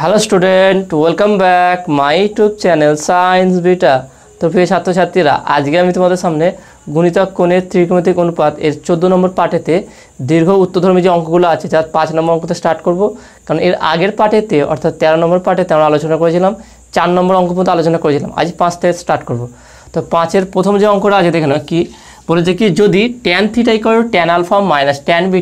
Hello student, welcome back my YouTube channel science beta. তো প্রিয় ছাত্রছাত্রীরা, আজকে আমি তোমাদের সামনে গণিতক কোণের ত্রিকোণমিতিক অনুপাত এর 14 নম্বর পাঠেতে দীর্ঘ উত্তরধর্মী যে অঙ্কগুলো আছে তার 5 নম্বর অঙ্কতে স্টার্ট করব। কারণ এর আগের পাঠেতে অর্থাৎ 13 নম্বর পাঠেতে আমরা আলোচনা করেছিলাম, 4 নম্বর অঙ্ক পর্যন্ত আলোচনা করেছিলাম। আজ 5 থেকে স্টার্ট করব। তো 5-এর প্রথম যে অঙ্কটা আছে দেখে নাও, কি বলেছে কি, যদি tan θ = tan α - tan β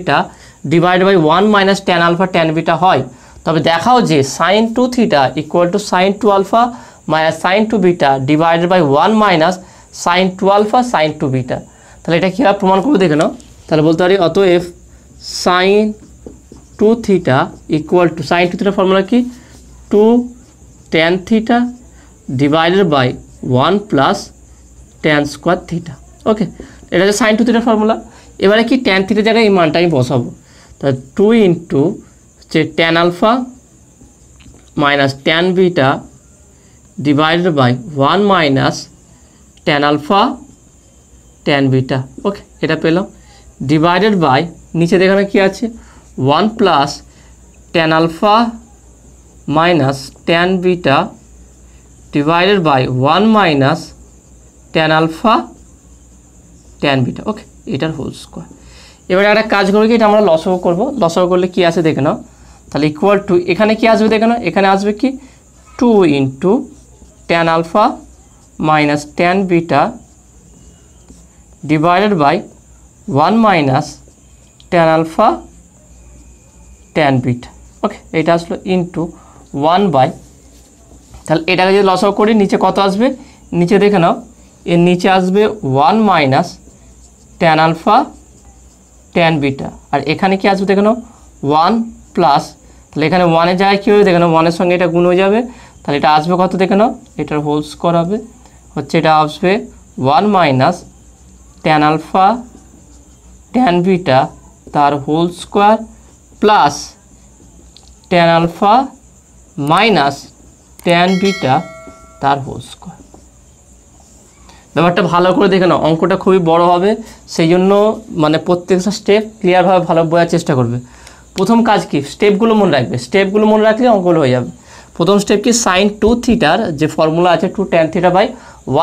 divide by 1 - tan α tan β হয়, তবে দেখাও যে sin 2θ = sin 2α - sin 2β divided by 1 - sin 2α sin 2β। তাহলে এটা কীভাবে প্রমাণ করবো দেখে নাও। তাহলে বলতে পারি অতএব sin 2θ = sin 2θ ফর্মুলা কি, 2 tan θ divided by 1 plus tan square θ। Okay, এটা হচ্ছে sin 2θ ফর্মুলা। এবারে কি tan θ জায়গায় এই মানটা আমি বসাবো। তাহলে 2 into tan alpha minus tan beta divided by 1 minus tan alpha tan beta। Okay, এটা পেলাম। ডিভাইডেড বাই নিচে দেখানো কি আছে, 1 plus tan alpha minus tan beta divided by 1 minus tan alpha tan beta। ওকে, এটার হোল স্কোয়ার। এবারে একটা কাজ করবো কি, এটা আমরা লসাগু করবো। লসাগু করলে কি আছে দেখে নাও। তাহলে ইকুয়াল টু এখানে কি আসবে দেখে নাও, এখানে আসবে কি 2 into tan alpha minus tan beta divided by 1 minus tan alpha tan beta। Okay, এটা আসলো ইন্টু 1 বাই, তাহলে এটাকে যদি লসাগু করি নিচে কত আসবে, নিচে দেখে নাও, এর নিচে আসবে 1 minus tan alpha tan beta, আর এখানে কি আসবে দেখে নাও 1 প্লাস, তাহলে এখানে 1-এর জায়গায় কী হবে দেখে নাও, 1-এর সঙ্গে এটা গুণ হয়ে যাবে। তাহলে এটা আসবে কত দেখে নাও, এটার হোল স্কোয়ার হবে হচ্ছে, এটা আসবে 1 minus tan alpha tan beta তার whole square plus tan alpha minus tan beta তার হোল স্কোয়ার। ব্যাপারটা ভালো করে দেখে নাও, অঙ্কটা খুবই বড় হবে, সেই জন্য মানে প্রত্যেকটা স্টেপ ক্লিয়ারভাবে ভালো বোঝার চেষ্টা করবে। প্রথম কাজ কি, স্টেপগুলো মনে রাখবে। স্টেপগুলো মনে রাখলে অঙ্কগুলো হয়ে যাবে। প্রথম স্টেপ কি, sin 2θ যে ফর্মুলা আছে 2 tan θ by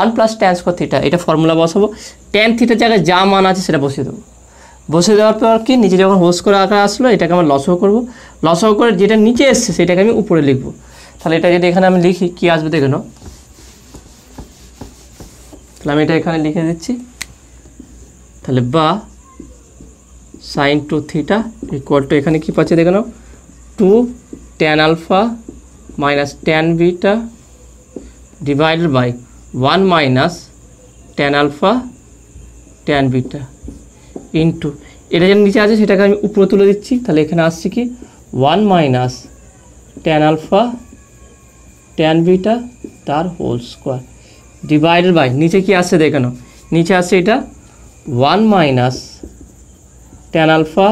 1 plus tan square θ, এটা ফর্মুলা বসাবো। tan θ জায়গায় যা মান আছে সেটা বসিয়ে দেবো। বসিয়ে দেওয়ার পর কি, নিচে যখন হোল স্কোয়ার আকার আসলো এটাকে আমরা লসাগু করবো। লসাগু করে যেটা নিচে এসছে সেটাকে আমি উপরে লিখবো। তাহলে এটা যদি এখানে আমি লিখি কি আসবে দেখে নাও। তাহলে আমি এটা এখানে লিখে দিচ্ছি। তাহলে বা sin 2θ = এখানে কি পাচ্ছে দেখে নাও, 2 tan alpha minus tan beta divided by 1 minus tan alpha tan beta into এটা যেন নিচে আছে সেটাকে আমি উপরে তুলে দিচ্ছি। তাহলে এখানে আসছে কি 1 minus tan alpha tan beta তার হোল স্কোয়ার ডিভাইডেড বাই নিচে কি আসছে দেখে নাও, নিচে আসছে এটা 1 minus tan alpha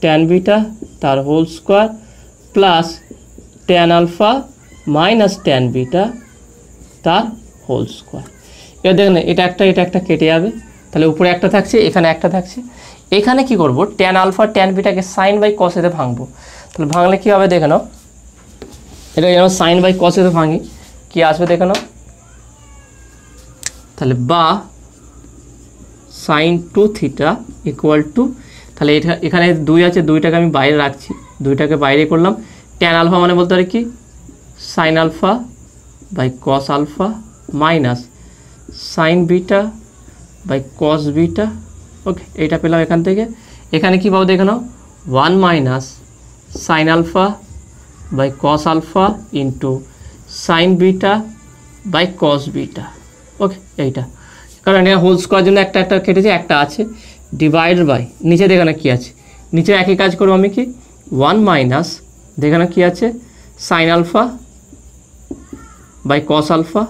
tan beta তার whole square plus tan alpha minus tan beta তার হোল স্কোয়ার। এবার দেখেন এটা একটা কেটে যাবে, তাহলে উপরে একটা থাকছে, এখানে একটা থাকছে। এখানে কি করব, tan alpha tan betaকে sin বাই cos এতে ভাঙবো। তাহলে ভাঙলে কি হবে দেখে নাও, এটা যেন sin বাই cos এতে ভাঙি, কি আসবে দেখে নাও। তাহলে বা sin 2θ = তাহলে এটা এখানে 2 আছে, 2টাকে আমি বাইরে রাখছি, 2টাকে বাইরে করলাম। tan alpha মানে বলতে পারি কি sin alpha by cos alpha minus sin beta by cos beta। Okay, এইটা পেলাম এখান থেকে। এখানে কী পাবো দেখে নাও, 1 minus sin alpha by cos alpha into sin beta by cos beta। Okay, এইটা কারণ এটা হোল স্কোয়ার জন্য একটা কেটেছে, একটা আছে ডিভাইডেড বাই নিচে দেখানো কি আছে, নিচে একই কাজ করবো আমি কি 1 মাইনাস দেখানো কি আছে sin alpha by cos alpha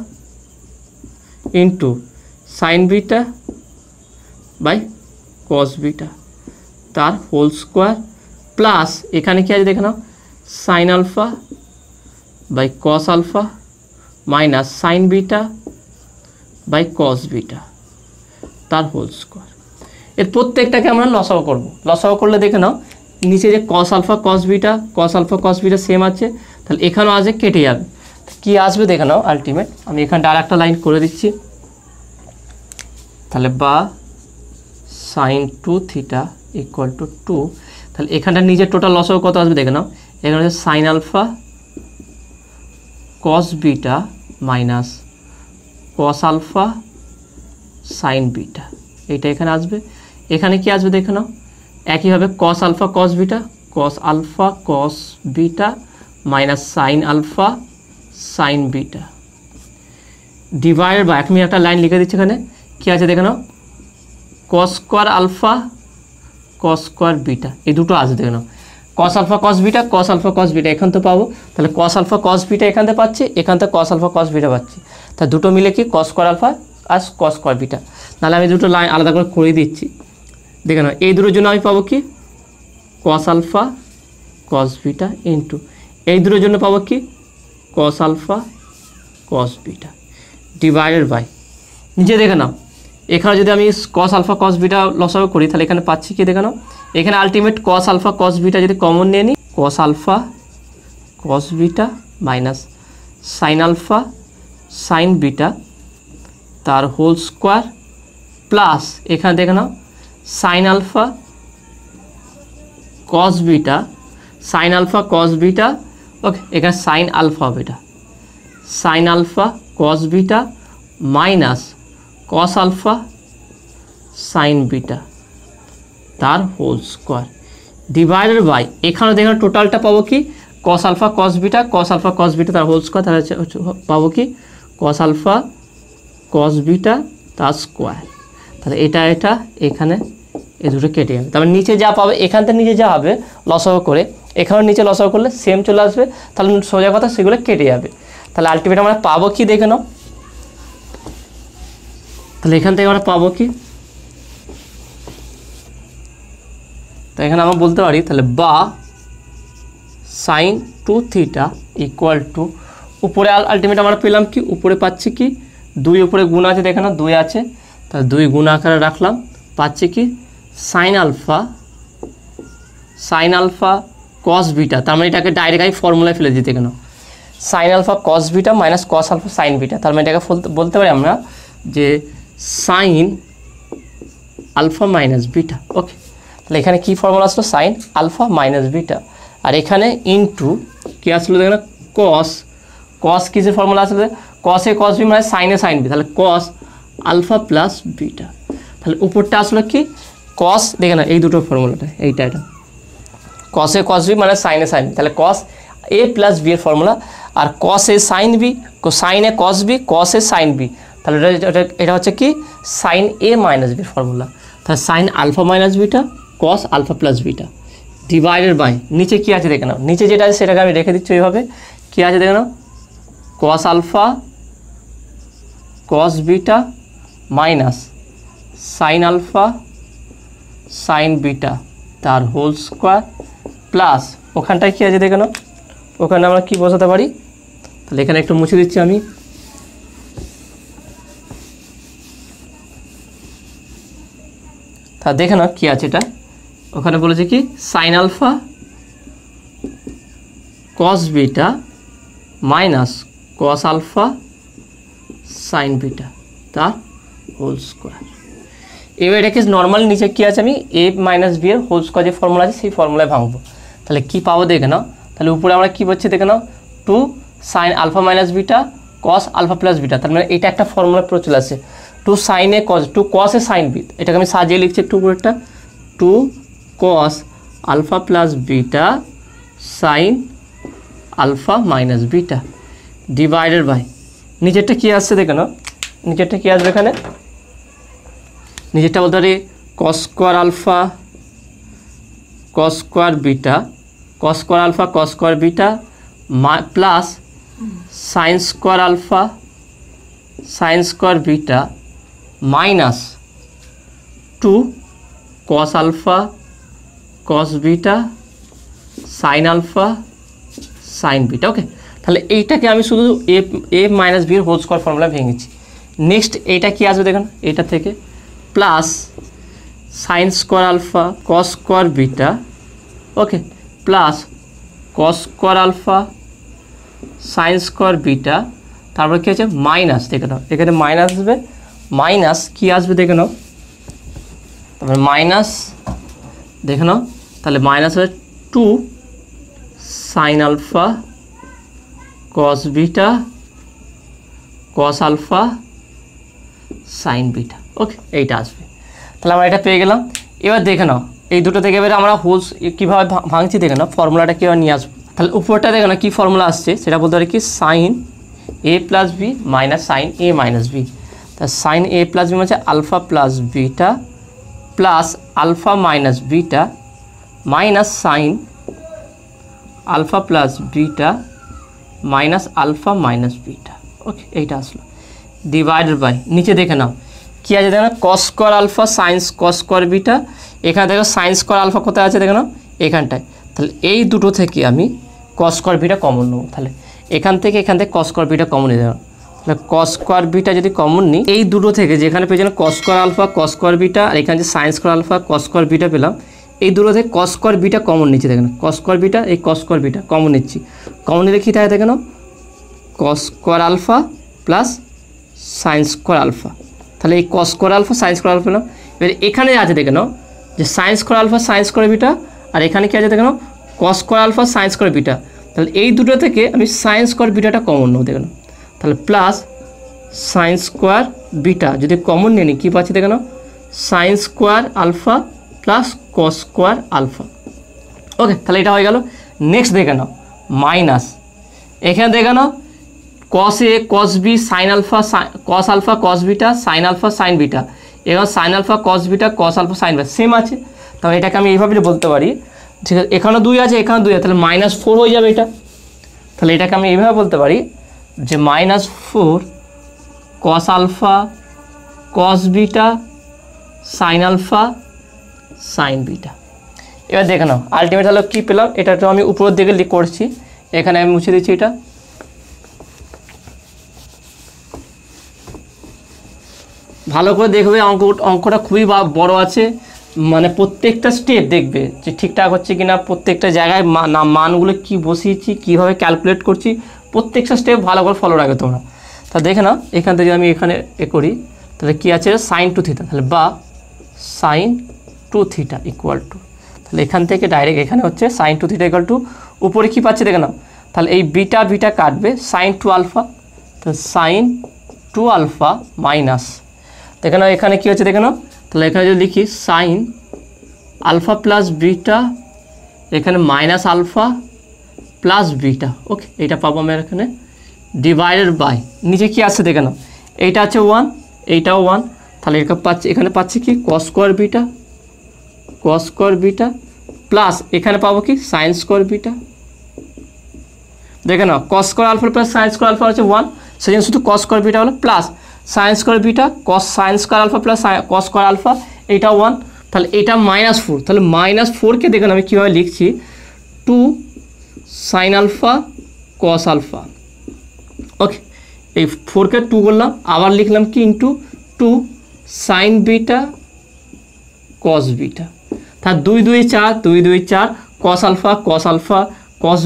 into sin beta by cos beta তার হোল স্কোয়ার প্লাস এখানে কি আছে দেখে নাও sin alpha by cos alpha minus sin beta by cos beta তার হোল স্কোয়ার। এর প্রত্যেকটাকে আমরা লসাগু করব। লসাগু করলে দেখে নাও নিচে যে cos alpha cos beta same আছে, তাহলে এখানেও আসবে, কেটে যাবে। কি আসবে দেখে নাও আলটিমেট, আমি এখানটা আর একটা লাইন করে দিচ্ছি। তাহলে বা সাইন 2 থিটা ইকুয়াল টু 2, তাহলে এখানটা নিজের টোটাল লসও কত আসবে দেখে নাও। এখানে হচ্ছে sine alpha cos beta minus cos alpha sine beta, এইটা এখানে আসবে। এখানে কি আসবে দেখে নাও, একইভাবে cos alpha cos beta minus sine alpha sine beta divided by, আমি একটা লাইন লিখে দিচ্ছি এখানে, কী আছে দেখে নাও, cos square alpha cos square beta, এই দুটো আছে দেখে নাও। কস আলফা কস বিটা এখান তো পাবো, তাহলে কস আলফা কস বিটা এখান থেকে পাচ্ছি, এখান থেকে কস আলফা কস বিটা পাচ্ছি, তা দুটো মিলে কি কস স্কোয়ার আলফা আর কস স্কোয়ার বিটা। নাহলে আমি দুটো লাইন আলাদা করে করে দিচ্ছি দেখে নাও। এই দুটোর জন্য আমি পাবো কি cos alpha cos beta into এই দুটোর জন্য পাবো কি cos alpha cos beta divided by, নিচে দেখে নাও এখানে যদি আমি কস আলফা কস বিটা লসাগু করি তাহলে এখানে পাচ্ছি কি দেখে নাও, এখানে ultimate cos alpha cos beta যদি কমন নিয়ে নিই, cos alpha cos beta minus sine alpha sine beta তার হোল স্কোয়ার প্লাস এখানে দেখে নাও sine alpha cos beta okay, এখানে sine alpha cos beta minus cos alpha sine beta তার whole square divided by, এখানে দেখুন টোটালটা পাবো কি কস আলফা কস বিটা তার হোল স্কোয়ার, তাহলে পাবো কি কস আলফা কস বিটা তার স্কোয়ার। তাহলে এটা এখানে এই দুটো কেটে যাবে, তারপর নিচে যা পাবে এখান থেকে নিচে যা হবে লসাগু করে এখানেও নিচে লসাগু করলে সেম চলে আসবে, তাহলে সোজা কথা সেগুলো কেটে যাবে। তাহলে আলটিমেট আমরা পাবো কি দেখে নাও, তাহলে এখান থেকে আমরা পাবো কি, তো এখানে আমরা বলতে পারি তাহলে বা সাইন 2 থিটা ইকুয়াল টু, উপরে আলটিমেট আমরা পেলাম কি, উপরে পাচ্ছি কি 2, উপরে গুণ আছে দেখে নাও 2 আছে, তাহলে 2 গুণ আকারে রাখলাম, পাচ্ছি কি সাইন আলফা কস বিটা, তার মানে এটাকে ডাইরেক্ট আমি ফর্মুলায় ফেলে দিতে কেন, sine alpha cos beta minus cos alpha sine beta, তার মানে এটাকে বলতে পারি আমরা যে sine alpha minus beta. Okay, তাহলে এখানে কী ফর্মুলা আসলো সাইন আলফা মাইনাস বিটা, আর এখানে ইনটু কী আসলো দেখেন কস কিসের ফর্মুলা আসলে কস এ কস বি মানে সাইনে সাইন বি, তাহলে কস আলফা প্লাস বিটা, তাহলে উপরটা আসলো কি কস, দেখে না এই দুটো ফর্মুলাটা এটা কস এ কস বি মানে সাইনে সাইন বি, তাহলে কস এ প্লাস বি এর ফর্মুলা, আর cos A sine B sine A cos B cos A sine B, তাহলে এটা হচ্ছে কি সাইন এ মাইনাস বির ফর্মুলা, তাহলে sine alpha minus beta cos alpha plus beta divided by, নিচে কী আছে দেখে নাও, নিচে যেটা আছে সেটাকে আমি রেখে দিচ্ছি এইভাবে, কী আছে দেখে নাও cos alpha cos beta minus sine alpha sine beta তার হোল স্কোয়ার প্লাস ওখানটায় কী আছে দেখে নাও, ওখানে আমরা কী বসাতে পারি, তাহলে এখানে একটু মুছে দিচ্ছি আমি, তা দেখে নাও কী আছে এটা, ওখানে বলেছে কি sine alpha cos beta minus cos alpha sine beta তার হোল স্কোয়ার। এবার এটাকে নর্মাল নিচে কী আছে আমি এ মাইনাস বি এর হোল স্কোয়ার যে ফর্মুলা আছে সেই ফর্মুলায় ভাঙবো, তাহলে কী পাবো দেখে নাও, তাহলে উপরে আমরা কী পাচ্ছি দেখে নাও 2 sine alpha minus beta cos alpha plus beta, তার মানে এটা একটা ফর্মুলা পুরো চলে আসে 2 sine A cos 2 cos A sine B, এটাকে আমি সাজিয়ে লিখছি একটু উপরেরটা 2 cos alpha plus beta sine alpha minus beta divided by, নিচেরটা কী আসছে দেখে নাও, নিচেরটা কী আসবে এখানে, নিচেরটা বলতে পারি cos square alpha cos square beta cos square alpha cos square beta plus sine square alpha sine square beta minus 2 cos alpha cos beta sine alpha sine beta. Okay, তাহলে এইটাকে আমি শুধু এ মাইনাস বি এর whole square formula ভেঙেছি। Next এইটা কি আসবে দেখুন, এইটা থেকে plus sine square alpha cos square beta, okay, plus cos square alpha sine square beta, তারপর কী আছে মাইনাস, দেখে নাও এখানে মাইনাস আসবে, মাইনাস কী আসবে দেখে নাও, তারপরে মাইনাস দেখে নাও, তাহলে মাইনাস হবে 2 sine alpha cos beta cos alpha sine beta. Okay, এইটা আসবে। তাহলে আমরা এটা পেয়ে গেলাম। এবার দেখে নাও এই দুটো থেকে এবারে আমরা হোলস কীভাবে ভাঙছি দেখে নাও, ফর্মুলাটা কীভাবে নিয়ে আসবো। তাহলে উপরটা দেখে নাও কী ফর্মুলা আসছে, সেটা বলতে পারি কি sine A plus B minus sine A minus B. তা সাইন এ প্লাস বি মানে alpha plus beta plus alpha minus beta minus sine alpha plus beta minus alpha minus beta. Okay, এইটা আসলো divided by নিচে দেখে নাও কী আছে দেখো না, cos square alpha sines cos square beta, এখানে দেখো সাইন্স স্কোয়ার আলফা কোথায় আছে দেখো না এখানটায়। তাহলে এই দুটো থেকে আমি কস স্কোয়ার বিটা কমন নেবো, তাহলে এখান থেকে কস স্কোয়ার বিটা কমন নিয়ে দেবো। তাহলে কস স্কোয়ার বিটা যদি কমন নিই এই দুটো থেকে, যেখানে পেয়েছিলাম cos square alpha cos square beta আর এখানে যে sines square alpha cos square beta পেলাম, এই দুটো থেকে কস স্কোয়ার বিটা কমন নিচ্ছি দেখেন, কস স্কোয়ার বিটা এই কস স্কোয়ার বিটা কমন নিচ্ছি, কমন নিলে কী থাকে দেখেন cos square alpha plus sine square alpha. তাহলে এই cos square alpha sine square alpha পেলাম। এবার এখানে আছে দেখে নাও যে sine square alpha sine square beta, আর এখানে কি আছে দেখে নাও cos square alpha sine square beta. তাহলে এই দুটো থেকে আমি সাইন স্কোয়ার বিটাটা কমন নেবো দেখে নাও, তাহলে প্লাস সাইন স্কোয়ার বিটা যদি কমন নিয়ে নিই কী পাচ্ছি দেখে নাও sine square alpha plus cos square alpha. Okay, তাহলে এটা হয়ে গেল। নেক্সট দেখে নাও মাইনাস, এখানে দেখে নাও cos A cos B sine alpha cos alpha cos beta sine alpha sine beta, এবার sine alpha cos beta cos alpha sine beta same আছে। তাহলে এটাকে আমি এইভাবে বলতে পারি, ঠিক আছে এখানেও 2 আছে এখানেও 2 আছে, তাহলে -4 হয়ে যাবে এটা। তাহলে এটাকে আমি এইভাবে বলতে পারি যে -4 cos alpha cos beta sine alpha sine beta. এবার দেখে নাও আলটিমেট তাহলে কী পেলাম, এটা তো আমি উপরের দিকে করছি, এখানে আমি মুছে দিচ্ছি এটা। ভালো করে দেখবে অঙ্কটা খুবই বড় আছে, মানে প্রত্যেকটা স্টেপ দেখবে যে ঠিকঠাক হচ্ছে কিনা, প্রত্যেকটা জায়গায় মানগুলো কি বসিয়েছি কীভাবে ক্যালকুলেট করছি, প্রত্যেকটা স্টেপ ভালো করে ফলো রাখবে তোমরা। তা দেখে নাও এখান থেকে আমি এখানে করি, তাহলে কী আছে সাইন 2 থিটা, তাহলে বা সাইন 2 থিটা ইকুয়াল টু, তাহলে এখান থেকে ডাইরেক্ট এখানে হচ্ছে সাইন 2 থিটা ইকুয়াল টু, উপরে কী পাচ্ছি দেখে নাও, তাহলে এই বিটা বিটা কাটবে সাইন 2 আলফা, তাহলে সাইন 2 আলফা মাইনাস দেখে নাও এখানে কী হচ্ছে দেখে নাও, তাহলে এখানে যদি লিখি সাইন আলফা প্লাস বিটা, এখানে minus alpha plus beta. Okay, এইটা পাবো আমি এখানে ডিভাইডেড বাই নিচে কী আসছে দেখে নাও, এইটা আছে 1 এইটাও 1, তাহলে এখানে পাচ্ছি কি কস স্কোয়ার বিটা প্লাস এখানে পাবো কি সাইন স্কোয়ার বিটা। দেখে নাও cos square alpha plus sine square alpha হচ্ছে 1, সেই জন্য শুধু কস স্কোয়ার বিটা হলো plus sine square beta cos sine square alpha plus cos square alpha, এইটা 1, তাহলে এটা -4, তাহলে -4কে দেখুন আমি কীভাবে লিখছি 2 sine alpha cos alpha. Okay, এই 4কে 2 করলাম, আবার লিখলাম কি into 2 sine beta cos beta, তার 2 2 4 2 2 4 cos alpha cos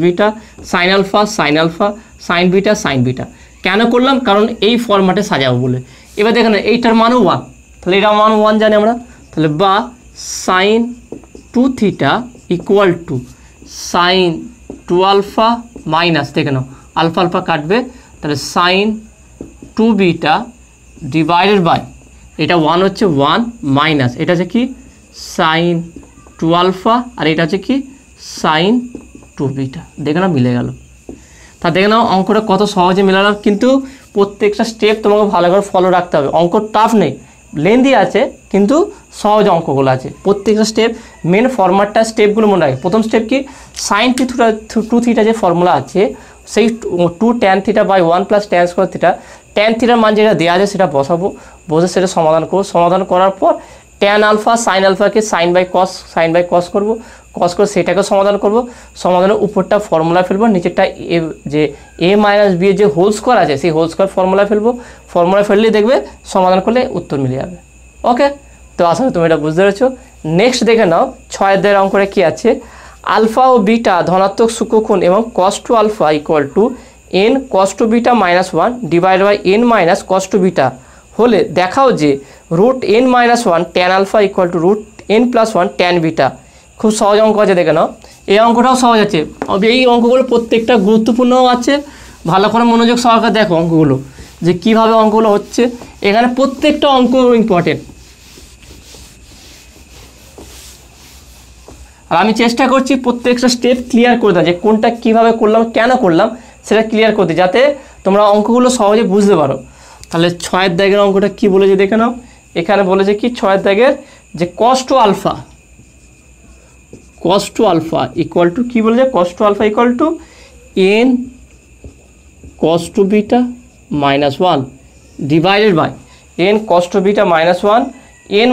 beta sine alpha sine beta. কেন করলাম, কারণ এই ফরম্যাটে সাজাবো বলে। এবার দেখেন এইটার মানও 1, তাহলে এটা মান 1 জানি আমরা, তাহলে বা sine 2 theta equal to sine 2 alpha minus দেখে নাও আলফা আলফা কাটবে, তাহলে সাইন 2 বিটা ডিভাইডেড বাই এটা 1 হচ্ছে 1 মাইনাস এটা হচ্ছে কি সাইন 2 আলফা আর এটা হচ্ছে কি সাইন 2 বিটা। দেখে নাও মিলে গেল। তা দেখে নাও অঙ্কটা কত সহজে মিলালাম, কিন্তু প্রত্যেকটা স্টেপ তোমাকে ভালো করে ফলো রাখতে হবে। অঙ্ক টাফ নেই, লেন্দি আছে কিন্তু সহজ অঙ্কগুলো আছে। প্রত্যেকটা স্টেপ মেন ফরম্যাটটা স্টেপগুলো মনে রাখে। প্রথম স্টেপ কি সাইন 2 থিটা যে ফর্মুলা আছে সেই 2 tan theta by 1 plus tan square theta, tan থিটার মান যেটা দেওয়া আছে সেটা বসাবো, বসে সেটা সমাধান করবো। সমাধান করার পর ট্যান আলফা সাইন আলফাকে সাইন বাই কস করবো, কস করে সেটাকে সমাধান করব। সমাধানের উপরটা ফর্মুলা ফেলবো, নিচেরটা যে a মাইনাস বি এর যে হোল স্কোয়ার আছে সেই হোল স্কোয়ার ফর্মুলা ফেলবো। ফর্মুলা ফেললেই দেখবে সমাধান করলে উত্তর মিলে যাবে। ওকে, তো আসলে তুমি এটা বুঝতে পেরেছো। নেক্সট দেখে নাও 6 অধ্যায়ের অঙ্কটা কী আছে, আলফা ও বিটা ধনাত্মক সূক্ষ্মকোণ এবং cos two alpha equal to n cos two beta -1 divide by n minus cos two beta হলে দেখাও যে root n -1 tan alpha equal to root n plus 1 tan beta. খুব সহজ অঙ্ক আছে, দেখে নাও। এই অঙ্কটাও সহজ আছে, এই অঙ্কগুলো প্রত্যেকটা গুরুত্বপূর্ণও আছে। ভালো করে মনোযোগ সহকারে দেখো অঙ্কগুলো, যে কীভাবে অঙ্কগুলো হচ্ছে। এখানে প্রত্যেকটা অঙ্ক ইম্পর্টেন্ট। আর আমি চেষ্টা করছি প্রত্যেকটা স্টেপ ক্লিয়ার করে দেওয়া, যে কোনটা কীভাবে করলাম, কেন করলাম, সেটা ক্লিয়ার করতে, যাতে তোমরা অঙ্কগুলো সহজে বুঝতে পারো। তাহলে 6 দাগের অঙ্কটা কি বলেছে দেখে নাও। এখানে বলেছে কি 6 দাগের যে cos two alpha equal to কী বলেছে, cos two alpha equal to n cos two beta -1 divided by n cos two beta -1 n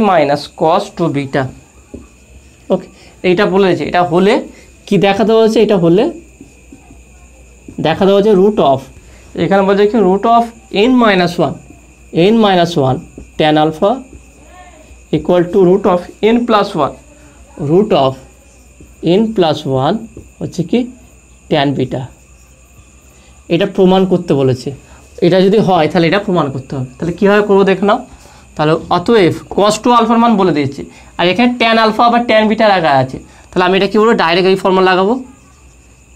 minus cos two beta. Okay, এইটা বলেছে। এটা হলে কি দেখাতে হচ্ছে, এটা হলে দেখাতে হচ্ছে রুট অফ, এখানে বলছে কি root of N minus one tan alpha equal to root of N plus one হচ্ছে কি ট্যান বিটা। এটা প্রমাণ করতে বলেছে। এটা যদি হয় তাহলে এটা প্রমাণ করতে হবে। তাহলে কীভাবে করবো দেখে নাও। তাহলে অতএব কস টু আলফার মান বলে দিয়েছে, আর এখানে ট্যান আলফা আবার ট্যান বিটা রাখা আছে। তাহলে আমি এটা কী বলবো, ডাইরেক্ট এই ফর্মুলা লাগাবো,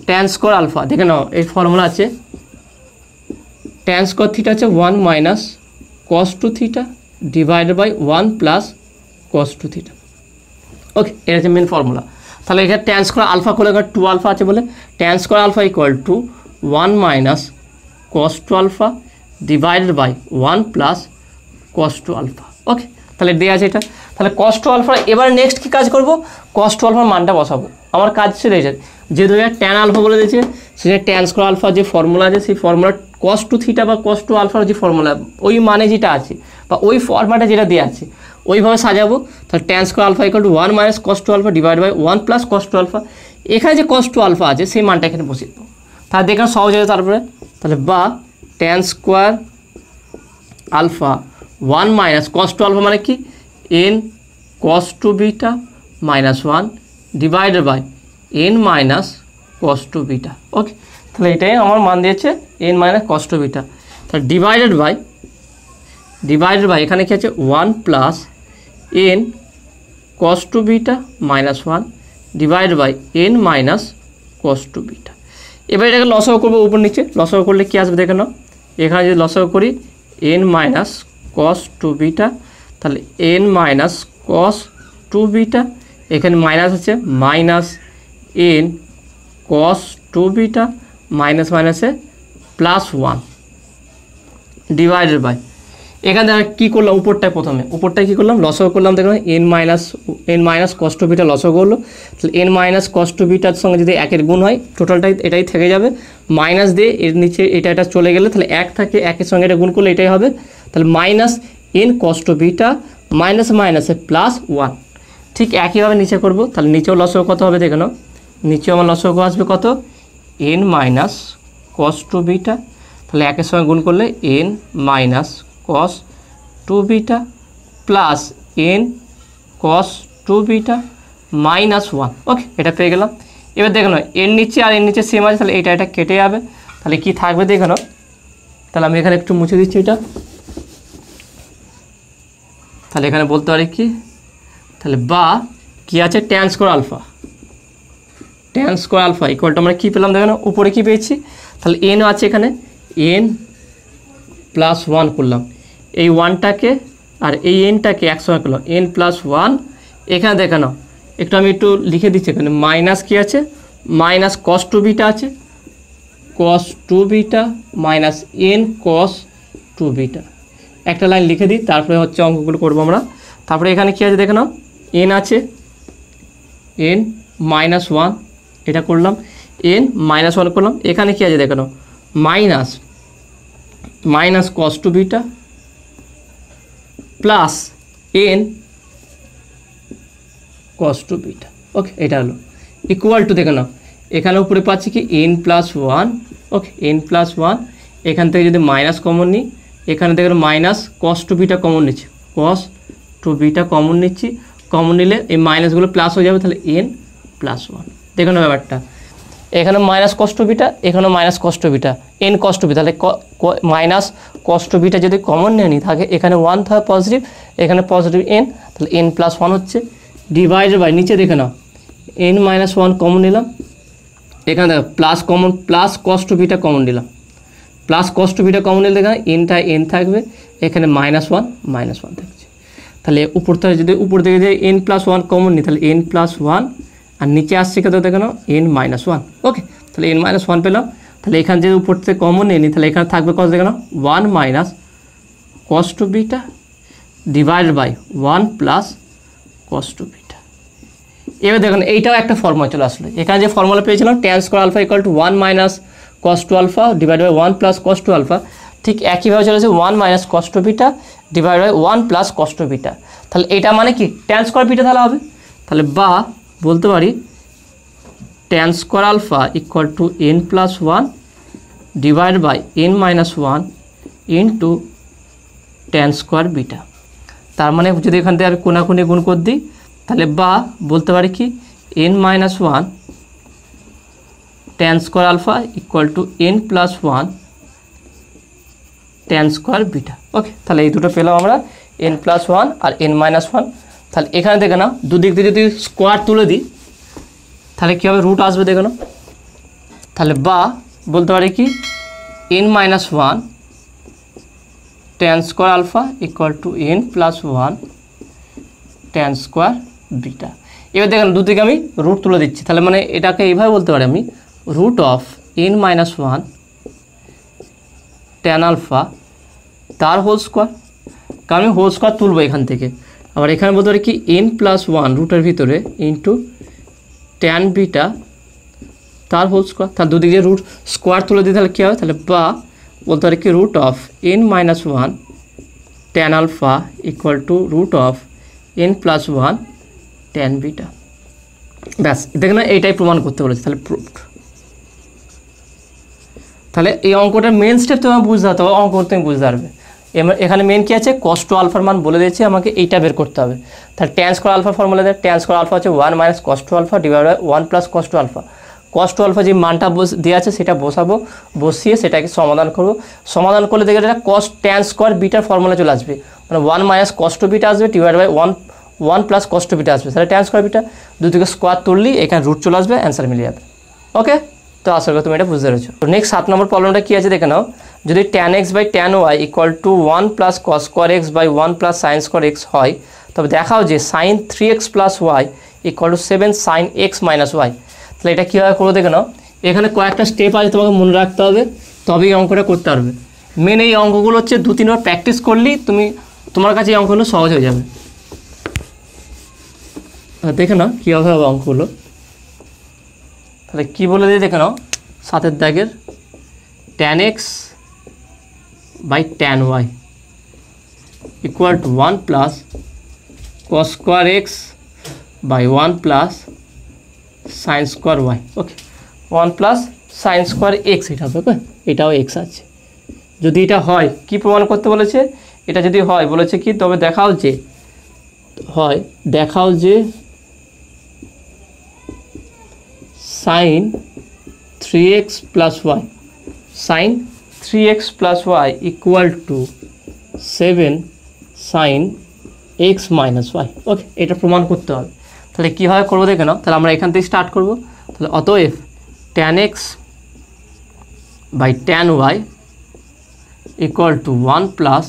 ট্যান স্কোয়ার আলফা। দেখে নাও এই ফর্মুলা আছে, ট্যান স্কোয়ার থিটা আছে 1 minus cos two theta divided by 1 plus cos two theta. Okay, এটা হচ্ছে মেন ফর্মুলা। তাহলে এখানে ট্যান স্কোয়ার আলফা করলে এখানে 2 আলফা আছে বলে tan square alpha equal to 1 minus cos two alpha divided by 1 plus cos two alpha. Okay, তাহলে দেওয়া আছে এটা। তাহলে কস টু আলফা, এবার নেক্সট কী কাজ করবো, কস টু আলফার মানটা বসাবো। আমার কাজ সেরে যায়, যেহেতু ট্যান আলফা বলে দিয়েছে, সেটা ট্যান স্কোয়ার আলফা যে ফর্মুলা আছে, সেই ফর্মুলা কস টু থিটা বা কস টু আলফার যে ফর্মুলা, ওই মানে যেটা আছে বা ওই ফর্ম্যাটে যেটা দেওয়া আছে ওইভাবে সাজাবো। তাহলে tan square alpha equal to 1 minus cos two alpha divide by 1 plus cos two alpha. এখানে যে কস টু আলফা আছে সেই মানটা এখানে বসিয়ে দেবো। তাহলে দেখেন সহজ হয়ে, তারপরে তাহলে বা tan square alpha 1 minus cos two alpha মানে কি n cos two beta -1 divided by n minus cos two beta. Okay, তাহলে এটাই আমার মান দিয়েছে n minus cos two beta. তাহলে ডিভাইডেড বাই এখানে কি আছে 1 plus n cos two beta -1 divide by n minus cos two beta. এবার এটাকে লসাগু করবো, উপর নিচে লসাগু করলে কী আসবে দেখে নাও। এখানে যদি লসাগু করি n minus cos two beta, তাহলে N minus cos two beta, এখানে মাইনাস আছে minus n cos two beta minus মাইনাসে +1 ডিভাইডেড বাই, এখানে কী করলাম, উপরটায় কী করলাম, লসাগু করলাম। দেখুন N minus cos two beta লসাগু হলো। তাহলে এন মাইনাস কস টু বিটার সঙ্গে যদি 1-এর গুণ হয়, টোটালটাই এটাই থেকে যাবে, মাইনাস দিয়ে এর নিচে এটা চলে গেলে তাহলে 1 থাকে, 1-এর সঙ্গে এটা গুণ করলে এটাই হবে। তাহলে minus n cos two beta মাইনাসে +1। ঠিক একইভাবে নিচে করব। তাহলে নিচেও লসাগু কত হবে দেখে নাও। নিচেও আমার লসাগু আসবে কত, n minus cos two beta, তাহলে 1-এর সঙ্গে গুণ করলে n minus cos two beta plus n cos two beta -1। Okay, এটা পেয়ে গেলাম। এবার দেখে নাও এর নিচে আর এর নিচে সেম আছে, তাহলে এটা কেটে যাবে। তাহলে কি থাকবে দেখে নাও। তাহলে আমি এখানে একটু মুছে দিচ্ছি এটা। তাহলে এখানে বলতে পারি কি, তাহলে বা কি আছে tan square alpha equal to আমরা কী পেলাম দেখে নাও। উপরে কী পেয়েছি, তাহলে এন আছে এখানে এন +1 করলাম, এই 1টাকে আর এই এনটাকে একসঙ্গে করলাম এন +1। এখানে দেখে নাও একটু আমি একটু লিখে দিচ্ছি, এখানে মাইনাস কী আছে, মাইনাস কস টু বিটা আছে, কস two beta minus n cos two beta, একটা লাইন লিখে দিই, তারপরে হচ্ছে অঙ্কগুলো করবো আমরা। তারপরে এখানে কী আছে দেখে নাও, এন আছে এন -1, এটা করলাম, এন -1 করলাম। এখানে কী আছে দেখে নাও, minus cos two beta plus n cos two beta. Okay, এটা হলো ইকুয়াল টু দেখে নাও। এখানে উপরে পাচ্ছি কি এন +1। ওকে, এন +1, এখান থেকে যদি মাইনাস কমন নিই, এখানে দেখেন minus cos two beta common নিচ্ছি, কস টু বিটা কমন নিচ্ছি, কমন নিলে এই মাইনাসগুলো প্লাস হয়ে যাবে, তাহলে n প্লাস 1। দেখুন ব্যাপারটা, এখানে মাইনাস কষ্ট বিটা, এখানে মাইনাস কষ্ট বিটা, n কষ্ট বিটা, তাহলে মাইনাস কষ্ট বিটা যদি কমন নিয়ে নিই থাকে এখানে 1 থাকে পজিটিভ, এখানে পজিটিভ n, তাহলে n প্লাস 1 হচ্ছে ডিভাইডেড বাই, নিচে দেখে নাও n মাইনাস 1 কমন নিলাম, এখানে দেখো প্লাস কমন, প্লাস কষ্ট বিটা কমন নিলাম, প্লাস কষ্ট বিটা কমন নিলে দেখেন nটা n থাকবে, এখানে মাইনাস 1 থাকছে। তাহলে উপর থেকে যদি উপর থেকে যে n প্লাস 1 কমন নিই তাহলে n প্লাস 1, আর নিচে আসছে কত দেখে নাও n মাইনাস 1। ওকে, তাহলে n মাইনাস 1 পেলাম। তাহলে এখানে যদি উপর থেকে কমন নিয়ে নিই তাহলে এখানে থাকবে কত দেখে নাও 1 মাইনাস কষ্ট বিটা ডিভাইডেড বাই 1 প্লাস কষ্ট বিটা। এবার দেখুন এইটাও একটা ফর্মুলা চলে আসলো, এখানে যে ফর্মুলা পেয়েছিলাম tan square alpha equal to 1 minus cos two alpha divide by 1 plus cos two alpha, ঠিক একইভাবে চলে আসে 1 minus cos two beta divide by 1 plus cos two beta. তাহলে এটা মানে কি tan স্কয়ার বিটা তাহলে হবে, তাহলে বা বলতে পারি tan square alpha equal to n plus 1 divide by n minus 1 into tan square beta. তার মানে যদি এখান থেকে আর কোনাকুনি গুণ করে দিই তাহলে বা বলতে পারি কি n minus 1 tan square alpha equal to n plus 1 tan square beta. Okay, তাহলে এই দুটো পেলাম আমরা n প্লাস 1 আর n মাইনাস 1। তাহলে এখানে দেখে নাও দুদিক দিয়ে যদি স্কোয়ার তুলে দিই তাহলে কী হবে, রুট আসবে দেখে নাও। তাহলে বা বলতে পারি কি n minus 1 tan square alpha equal to n plus 1 tan square beta. এবার দেখেন দুদিকে আমি রুট তুলে দিচ্ছি, তাহলে মানে এটাকে এইভাবে বলতে পারি আমি root of n minus 1 tan আলফা তার হোল স্কোয়ার, কারণ আমি হোল স্কোয়ার তুলবো এখান থেকে। আবার এখানে বলতে পারি কি n প্লাস 1 রুটের ভিতরে ইন্টু tan বিটা তার হোল স্কোয়ার। তার দুদিকে রুট স্কোয়ার তুলে দিই তাহলে কী হবে, তাহলে বা বলতে পারি কি root of n minus 1 tan আলফা equal to root of n plus 1 tan beta. ব্যাস, দেখেন এইটাই প্রমাণ করতে বলেছে, তাহলে প্রুফড। তাহলে এই অঙ্কটার মেন স্টেপ তোমার বুঝতে হবে, অঙ্ক তুমি বুঝতে পারবে। এখানে মেন কি আছে, cos টু আলফার মান বলে দিয়েছে, আমাকে এইটা বের করতে হবে। তাহলে tan স্কয়ার আলফা ফর্মুলা দেয়, tan স্কয়ার আলফা হচ্ছে 1 minus cos two alpha divide by 1 plus cos two alpha. cos two alpha যে মানটা দেওয়া আছে সেটা বসাবো, বসিয়ে সেটাকে সমাধান করব। সমাধান করলে দেখে এটা cos tan স্কয়ার বিটার ফর্মুলা চলে আসবে, মানে 1 মাইনাস cos টু বিটা আসবে divide by 1 plus cos two beta আসবে। তাহলে tan স্কয়ার বিটা দুদিকে স্কোয়ার তুললেই এখানে রুট চলে আসবে, অ্যান্সার মিলে যাবে। ওকে, তো আশা করি তুমি এটা বুঝতে পেরেছো। তো নেক্সট 7 নম্বর প্রবলেমটা কী আছে দেখে নাও, যদি tan x by tan y equal to 1 plus cos square x by 1 plus sine square x হয়, তবে দেখাও যে sine 3x plus Y equal to 7 sine x minus Y. তাহলে এটা কীভাবে করবো দেখে নাও, এখানে কয়েকটা স্টেপ আছে তোমাকে মনে রাখতে হবে, তবেই অঙ্কটা করতে পারবে। মেন এই অঙ্কগুলো হচ্ছে 2-3 বার প্র্যাকটিস করলেই তোমার কাছে এই অঙ্কগুলো সহজ হয়ে যাবে। দেখে নাও কীভাবে হবে অঙ্কগুলো। তাহলে কী বলে দিয়ে দেখে নাও, সাতের দাগের tan x by tan y equal to 1 plus cos square x by 1 plus sine square y। Okay, 1 plus sine square x এটা হবে। ওকে, এটাও x আছে। যদি এটা হয় কি প্রমাণ করতে বলেছে, এটা যদি হয় বলেছে কি, তবে দেখাও যে sine 3x plus y, sine 3x plus Y equal to 7 sine x minus y. Okay, এটা প্রমাণ করতে হবে। তাহলে কীভাবে করবো দেখে নাও। তাহলে আমরা এখান থেকে স্টার্ট করব। তাহলে অতএব tan x by tan y equal to 1 plus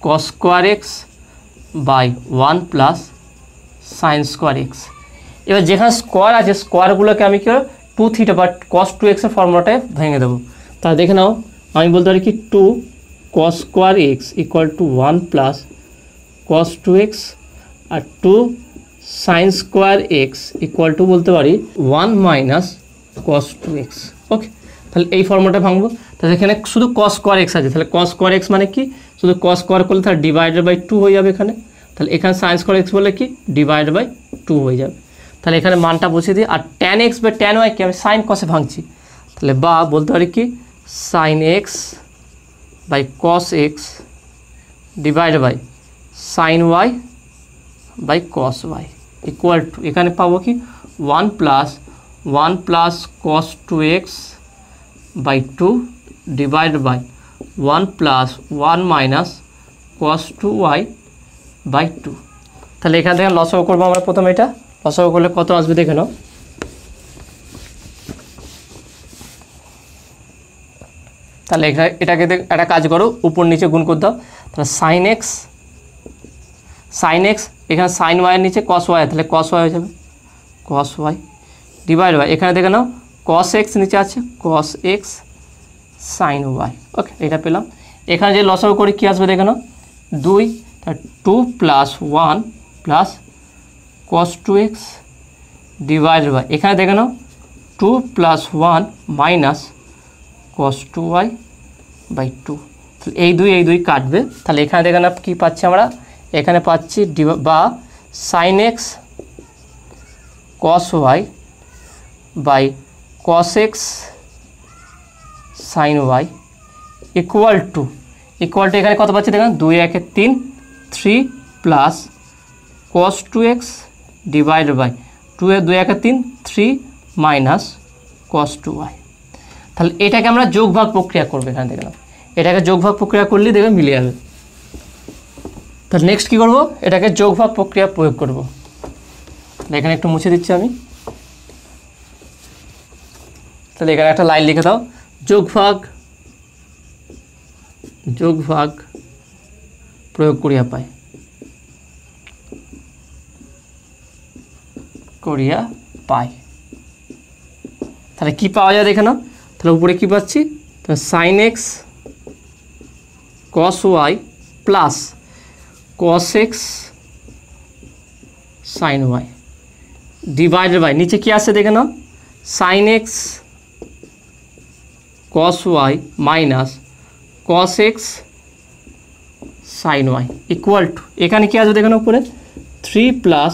cos square x by 1 plus sine square x। এবার যেখানে স্কোয়ার আছে স্কোয়ারগুলোকে আমি কি 2 থিটা বা cos 2x এর ফর্মুলাটায় ভেঙে দেবো। তাহলে দেখে নাও, আমি বলতে পারি কি 2 cos square x equal to 1 plus cos 2x আর 2 sine square x equal to বলতে পারি 1 মাইনাস cos 2x। ওকে, তাহলে এই ফর্মুলাটা ভাঙবো। তাহলে এখানে শুধু cos স্কোয়ার x আছে, তাহলে cos স্কোয়ার x মানে কি, শুধু cos স্কোয়ার করলে তাহলে ডিভাইডেড বাই 2 হয়ে যাবে এখানে। তাহলে এখানে সাইন স্কোয়ার x বলে কি ডিভাইডেড বাই 2 হয়ে যাবে। তাহলে এখানে মানটা বসিয়ে দিই। আর tan x by tan y কি আমি সাইন কসে ভাঙছি, তাহলে বা বলতে পারি কি sine x by cos x divide by sine y by cos Y equal to এখানে পাবো কি 1 plus cos 2x by 2 divide by 1 plus 1 minus cos 2y by 2। তাহলে এখান থেকে লসাগু করবো আমরা প্রথমে। এটা লসাগু করলে কত আসবে দেখে নাও। তাহলে এটাকে একটা কাজ করো, উপর নিচে গুণ করে দাও। তাহলে সাইন এক্স এখানে সাইন ওয়াইয়ের নিচে কস ওয়াই, তাহলে কস ওয়াই হয়ে যাবে কস ওয়াই ডিভাইড বাই এখানে দেখে নাও কস এক্স নিচে আছে কস এক্স সাইন ওয়াই। ওকে, এটা পেলাম। এখানে যে লসাগু করি কী আসবে দেখে নাও 2, তার 2 plus 1 plus cos 2x divide by এখানে দেখে নাও 2 plus 1 minus cos 2y by 2। তাহলে এই দুই কাটবে। তাহলে এখানে দেখে নাও কী পাচ্ছি আমরা, এখানে পাচ্ছি বা sine x cos y by cos x sine y equal to এখানে কত পাচ্ছি দেখেন 2 1 3 3 plus cos 2x divide by 2 1 3 3 minus cos 2y। তাহলে এটাকে আমরা যোগভাগ প্রক্রিয়া করবো। এখানে দেখে নাও এটাকে যোগভাগ প্রক্রিয়া করলেই দেখবে মিলে যাবে। তাহলে নেক্সট কী করবো, এটাকে যোগভাগ প্রক্রিয়া প্রয়োগ করব। এখানে একটু মুছে দিচ্ছি আমি। তাহলে এখানে একটা লাইন লিখে দাও, যোগভাগ প্রয়োগ করিয়া পাই। তাহলে কি পাওয়া যায় দেখে নাও। তাহলে উপরে কি পাচ্ছি, তাহলে sine x cos y plus cos x sine y divided by নিচে কি আছে দেখে নাও sine x cos y minus cos x sine y equal to এখানে কি আছে দেখে নাও উপরে 3 plus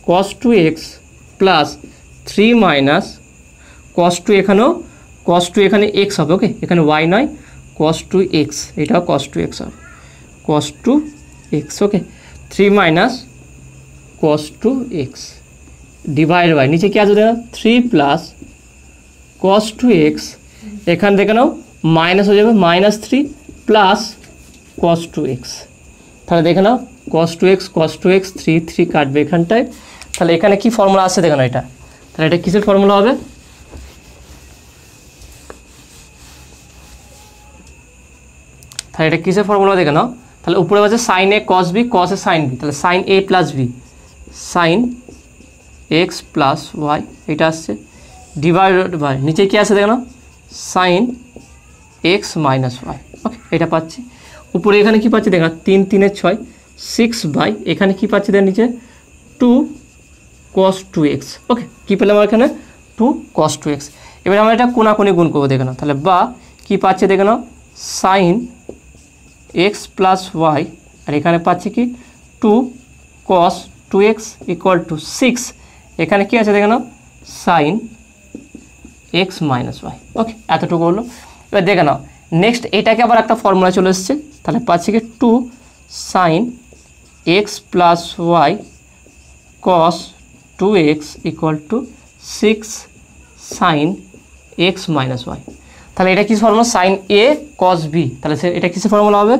cos 2x plus 3 minus cos 2, এখানেও কস 2 এখানে x হবে। ওকে, এখানে y নয় কস 2x, এটাও কস 2x হবে cos 2x। Okay, 3 minus cos 2x divide by নিচে কি আছে দেখো 3 প্লাস কস 2x, এখানে দেখে নাও মাইনাস হয়ে যাবে -3 প্লাস কস 2x। তাহলে দেখে নাও কস 2x 3 3 কাটবে এখানটায়। তাহলে এখানে কি ফর্মুলা আছে দেখে নাও এটা। তাহলে এটা কিসের ফর্মুলা হবে, তাহলে এটা কিসের ফর্মুলা দেখে নাও। তাহলে উপরে আছে sine A cos B cos A sine B, তাহলে sine A plus B sine x plus y এটা আসছে ডিভাইডেড বাই নিচে কি আছে দেখে নাও sine x minus y. Okay, এটা পাচ্ছি। উপরে এখানে কি পাচ্ছি দেখে নাও 3 3 6 6 বাই এখানে কি পাচ্ছি দেখ নিচে 2 cos 2x। ওকে, কী পেলাম আমার এখানে 2 cos 2x। এবার আমরা এটা কোনাকুনি গুণ করবো দেখে নাও। তাহলে বা কী পাচ্ছে দেখে নাও সাইন এক্স প্লাস ওয়াই আর এখানে পাচ্ছি কি 2 cos 2x ইকুয়াল টু 6, এখানে কি আছে দেখে নাও সাইন এক্স মাইনাস ওয়াই। ওকে, এতটুকু হলো। এবার দেখে নাও নেক্সট এটাকে আবার একটা ফর্মুলা চলে এসছে। তাহলে পাচ্ছি কি 2 sine x plus y cos 2x equal to 6 sine x minus Y. তাহলে এটা কিসের formula sine A cos B, তাহলে এটা কিসের ফর্মুলা হবে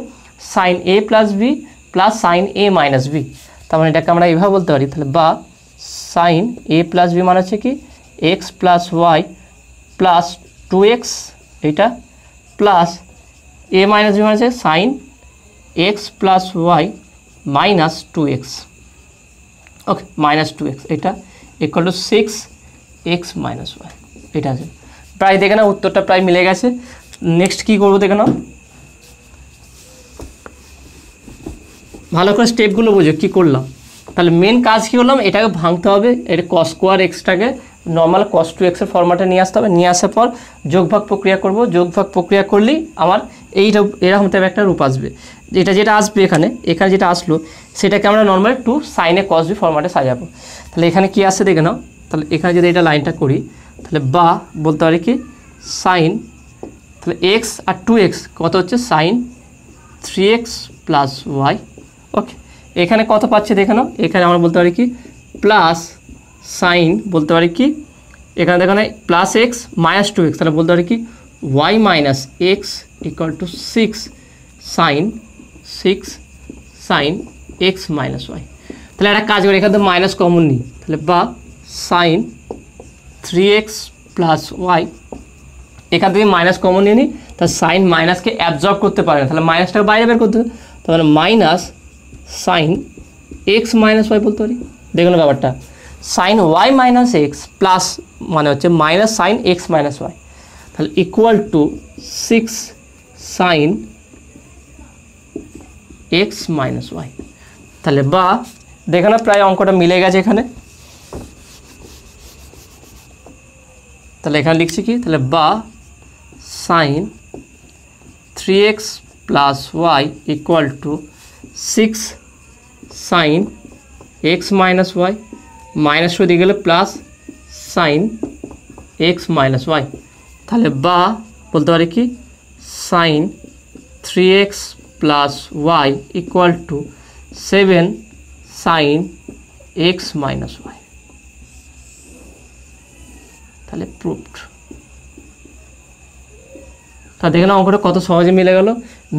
sine A plus B plus sine A minus B. তার মানে এটাকে আমরা এইভাবে বলতে পারি। তাহলে বা সাইন এ প্লাস বি মানে হচ্ছে কি x plus Y plus 2x এটা প্লাস এ মাইনাস বি মানে হচ্ছে sine x plus y minus 2x। Okay, minus 2x এটা equal to 6x minus Y. এটা আছে প্রায় দেখে নাও উত্তরটা প্রায় মিলে গেছে। নেক্সট কী করবো দেখে নাও, ভালো করে স্টেপগুলো বুঝো কী করলাম। তাহলে মেন কাজ কী করলাম, এটাকে ভাঙতে হবে। এটা কস স্কোয়ার এক্সটাকে নর্মাল cos 2x-এর ফরম্যাটে নিয়ে আসতে হবে। নিয়ে আসার পর যোগভাগ প্রক্রিয়া করব। যোগভাগ প্রক্রিয়া করলেই আমার এইটা এরকম টাইপের একটা রূপ আসবে। যেটা আসবে এখানে যেটা আসলো সেটাকে আমরা নর্মাল 2 সাইনে cos বি ফরম্যাটে সাজাবো। তাহলে এখানে কি আসছে দেখে নাও। তাহলে এখানে যদি এটা লাইনটা করি তাহলে বা বলতে পারি কি সাইন, তাহলে এক্স আর 2x কত হচ্ছে সাইন 3x প্লাস ওয়াই। ওকে, এখানে কত পাচ্ছি দেখে নাও, এখানে আমরা বলতে পারি কি প্লাস সাইন, বলতে পারি কি এখানে দেখো প্লাস এক্স মাইনাস 2x, তাহলে বলতে পারি কি y minus x equal to 6 sine x minus Y. তাহলে একটা কাজ করি, এখান থেকে মাইনাস কমন নিই, তাহলে বা সাইন 3x প্লাস ওয়াই, এখান থেকে মাইনাস কমন নিয়ে নিই, তাহলে সাইন মাইনাসকে অ্যাবজর্ব করতে পারে না, তাহলে মাইনাসটাকে বাইরে বের করতে হবে, তাহলে minus sine x minus y বলতে পারি। দেখুন ব্যাপারটা, sine y minus x plus মানে হচ্ছে minus sine x minus Y, তাহলে equal to 6 sine x minus Y. তাহলে বা দেখো না প্রায় অঙ্কটা মিলে গেছে এখানে, তাহলে এখানে লিখছি কি, তাহলে বা sine 3x plus Y equal to 6 sine x minus y, minus দিয়ে গেলে plus sine x minus Y. তাহলে বা বলতে পারি কি sine 3x plus Y equal to 7 sine x minus Y. তাহলে প্রুভড। তা দেখে না অঙ্কটা কত সহজে মিলে গেল।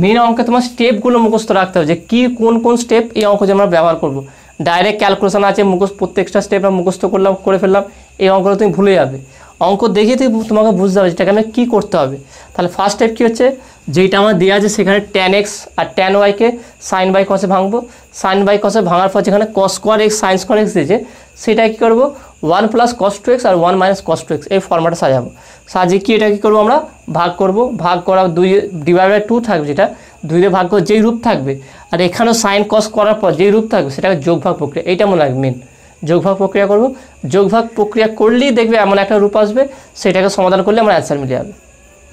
মেন অঙ্কে তোমার স্টেপগুলো মুখস্থ রাখতে হবে, যে কী কোন কোন স্টেপ এই অঙ্ক যে আমরা ব্যবহার করব। ডাইরেক্ট ক্যালকুলেশন আছে, প্রত্যেকটা স্টেপ আমরা মুখস্থ করে ফেললাম, এই অঙ্কটা তুমি ভুলে যাবে। অঙ্ক দেখে তোমাকে বুঝতে হবে যেটাকে আমি কী করতে হবে। তাহলে ফার্স্ট স্টেপ কী হচ্ছে, যেইটা আমার দেওয়া আছে সেখানে tan x আর tan y কে সাইন বাই কসে ভাঙবো, সাইন বাই কসে ভাঙার পর যেখানে cos square x sine square x দিয়েছে সেটা কী করবো 1 প্লাস cos 2x আর 1 মাইনাস cos 2x এই ফর্ম্যাটে সাজাবো। সাজিয়ে কি এটা কী করবো আমরা ভাগ করব, ভাগ করা 2 ডিভাইডেড 2 থাকবে, যেটা 2 দিয়ে ভাগ করে যেই রূপ থাকবে, আর এখানেও সাইন কস করার পর যেই রূপ থাকবে সেটাকে যোগভাগ প্রক্রিয়া, এইটা মনে রাখবে মেন। যোগভাগ প্রক্রিয়া করব, যোগভাগ প্রক্রিয়া করলেই দেখবে এমন একটা রূপ আসবে, সেটাকে সমাধান করলে আমার অ্যান্সার মিলে যাবে।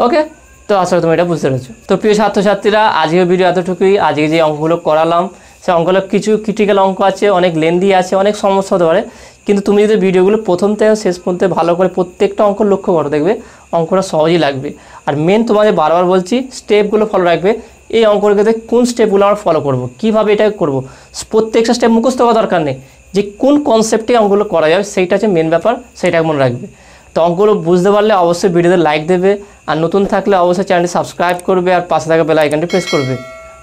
ওকে, তো আসলে তুমি এটা বুঝতে পেরেছো। তো প্রিয় ছাত্রছাত্রীরা, আজকের ভিডিও এতটুকুই। আজকে যে অঙ্কগুলো করালাম সে অঙ্কগুলো কিছু ক্রিটিক্যাল অঙ্ক আছে, অনেক লেন্দি আছে, অনেক সমস্যা হতে পারে, কিন্তু তুমি যদি ভিডিওগুলো প্রথম থেকে শেষ পর্যন্ত ভালো করে প্রত্যেকটা অঙ্ক লক্ষ্য করো, দেখবে অঙ্কটা সহজই লাগবে। আর মেন তোমাদের বারবার বলছি স্টেপগুলো ফলো রাখবে। এই অঙ্কগুলোতে কোন স্টেপগুলো আমরা ফলো করব, কীভাবে এটা করব, প্রত্যেকটা স্টেপ মুখস্থ করার দরকার নেই, যে কোন কনসেপ্টে অঙ্কগুলো করা যাবে সেইটা হচ্ছে মেন ব্যাপার, সেইটাকে মনে রাখবে। তো অঙ্কগুলো বুঝতে পারলে অবশ্যই ভিডিওতে লাইক দেবে, আর নতুন থাকলে অবশ্যই চ্যানেলটি সাবস্ক্রাইব করবে, আর পাশে থাকা বেল আইকনটি প্রেস করবে।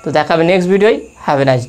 তো দেখা হবে নেক্সট ভিডিওয়। Have a nice day.